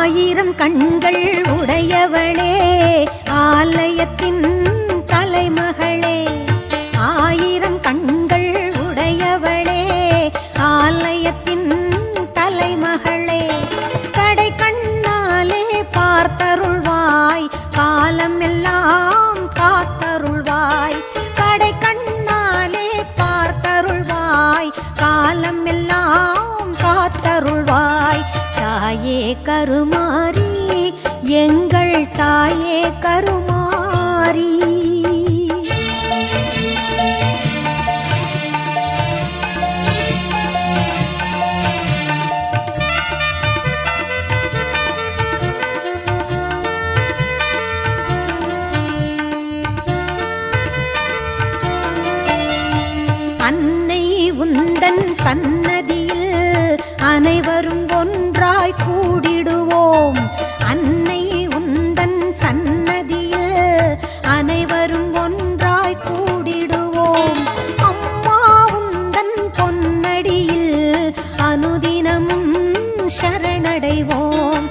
ஆயிரம் கண்கள் உடையவளே ஆலயத்தின் தலைமகளே. ஆயிரம் கண்கள் உடையவளே ஆலயத்தின் தலைமகளே. கடை கண்ணாலே பார்த்தருள்வாய் காலம் எல்லாம் காத்தருள்வாய். கடை கண்ணாலே பார்த்தருள்வாய் காலம் எல்லாம் காத்தருள்வாய். தாயே கருமாரி எங்கள் தாயே கருமாரி. அன்னை உந்தன் சன்னதியில் அனைவரும் ஒன்றாய் கூடிடுவோம். அன்னை உந்தன் சன்னதியில் அனைவரும் ஒன்றாய் கூடிடுவோம். அம்மா உந்தன் பொன்னடியில் அனுதினமும் சரணடைவோம்.